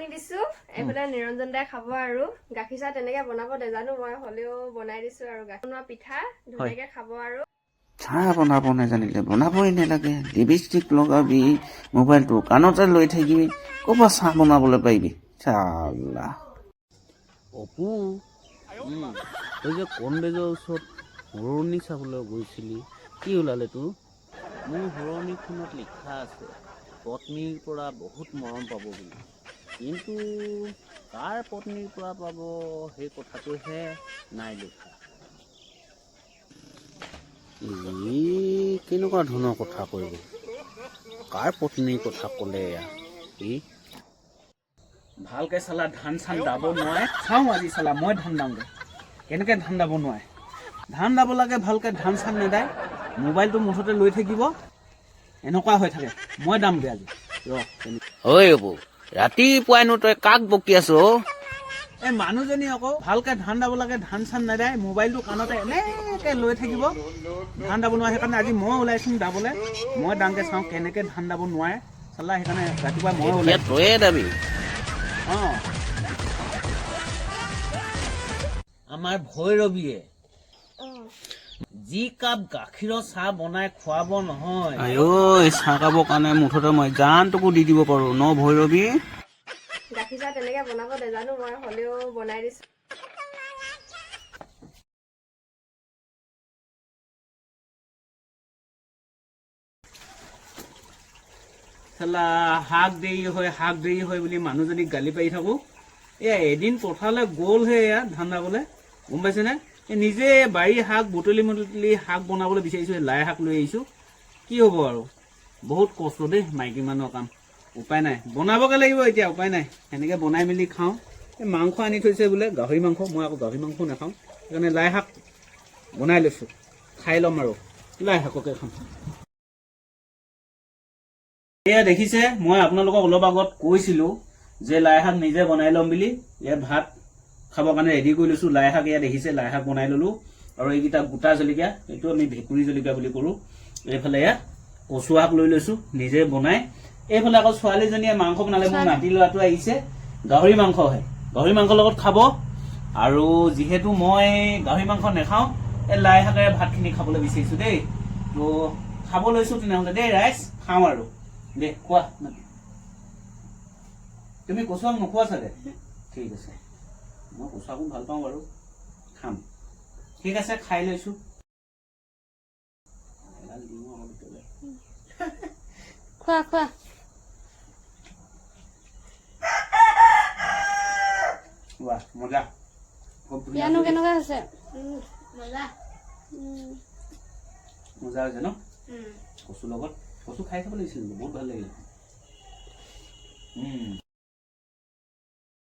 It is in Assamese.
আনি দিছো এফালে নিৰঞ্জন দাই খাব আৰু গাখীৰ চাহ তেনেকে বনাব নাজানো মই হলেও বনাই দিছো আৰু গাখীৰ বনোৱা পিঠা ধুনীয়াকে খাব আৰু চাহ বনাব নাজানিলে বনাবই নালাগে লিপষ্টিক লগাবি মোবাইলটো কাণতে লৈ থাকিবি ক'ৰ পৰা চাহ বনাবলৈ পাৰিবি চাল্লা অপু তই যে কণবেজৰ ওচৰত শুৱনি চাবলৈ গৈছিলি কি ওলালে তোৰ মোৰ শুৱনিখনত লিখা আছে পত্নীৰ পৰা বহুত মৰম পাব বুলি কিন্তু কাৰ পত্নীৰ পৰা পাব সেই কথাটোহে নাই লিখা কেনেকুৱা ধৰণৰ কথা কৰিব কাৰ পত্নীৰ কথা ক'লে ই ভালকে চালা ধান চান দাব নোৱাৰে চাওঁ আজি চালা মই ধান দাওঁগৈ কেনেকৈ ধান দাব নোৱাৰে ধান দাব লাগে ভালকৈ ধান চান নেদায় মোবাইলটো মুঠতে লৈ থাকিব এনেকুৱা হৈ থাকে মই দামগৈ আজি ঐ অপু ৰাতিপুৱাইনো তই কাক বকি আছো এই মানুহজনী আকৌ ভালকে ধান দাব লাগে ধান চান নেদায় মোবাইলটো কাণতে এনেকে লৈ থাকিব ধান দাব নোৱাৰে সেইকাৰণে আজি মই ওলাইছোঁ দাবলৈ মই দামকে চাওঁ কেনেকৈ ধান দাব নোৱাৰে চালা সেইকাৰণে ৰাতিপুৱা মই ওলাই তয়ে দাবি অঁ আমাৰ ভৈৰৱীয়ে যি কাপ গাখীৰৰ চাহ বনাই খুৱাব নহয় চাহ কাপৰ কাৰণে মুঠতে মই জানটোকো দি দিব পাৰো ন ভৈৰৱী গাখীৰ চাহ তেনেকে বনাব নাজানো মই হলেও বনাই দিছো চালা শাক দেৰি হয় বুলি মানুহজনীক গালি পাৰি থাকো এয়া এদিন পথাৰলৈ গ'লহে এয়া ধান দাবলৈ গম পাইছেনে নিজে বাৰী শাক বুটলি শাক বনাবলৈ বিচাৰিছোঁ লাই শাক লৈ আহিছোঁ কি হ'ব আৰু বহুত কষ্ট দেই মাইকী মানুহৰ কাম উপায় নাই বনাবগৈ লাগিব এতিয়া উপায় নাই সেনেকৈ বনাই মেলি খাওঁ এই মাংস আনি থৈছে বোলে গাহৰি মাংস মই আকৌ গাহৰি মাংস নাখাওঁ সেইকাৰণে লাই শাক বনাই লৈছোঁ খাই ল'ম আৰু লাই শাককে খাম এয়া দেখিছে মই আপোনালোকক অলপ আগত কৈছিলোঁ যে লাই শাক নিজে বনাই ল'ম বুলি ইয়াত ভাত খাবৰ কাৰণে ৰেডি কৰি লৈছোঁ লাই শাক এয়া দেখিছে লাই শাক বনাই ল'লোঁ আৰু এইকেইটা গোটা জলকীয়া এইটো আমি ভেকুৰী জলকীয়া বুলি কৰোঁ এইফালে এয়া কচু শাক লৈ লৈছোঁ নিজে বনাই এইফালে আকৌ ছোৱালীজনীয়ে মাংস বনালে মোৰ নাতি ল'ৰাটো আহিছে গাহৰি মাংস হয় গাহৰি মাংসৰ লগত খাব আৰু যিহেতু মই গাহৰি মাংস নাখাওঁ এই লাই শাকেৰে ভাতখিনি খাবলৈ বিচাৰিছোঁ দেই তো খাব লৈছোঁ তেনেহ'লে দেই ৰাইজ খাওঁ আৰু দে খোৱা তুমি কচু শাক নোখোৱা চাগে ঠিক আছে মই কচু শাকো ভাল পাওঁ বাৰু খাম ঠিক আছে খাই লৈছোঁ খোৱা খোৱা বাহ মজা খুব পিয়ানো কেনেকুৱা হৈছে মজা হৈছে ন কচুৰ লগত কচু খাই চাব লাগিছিল বহুত ভাল লাগিলে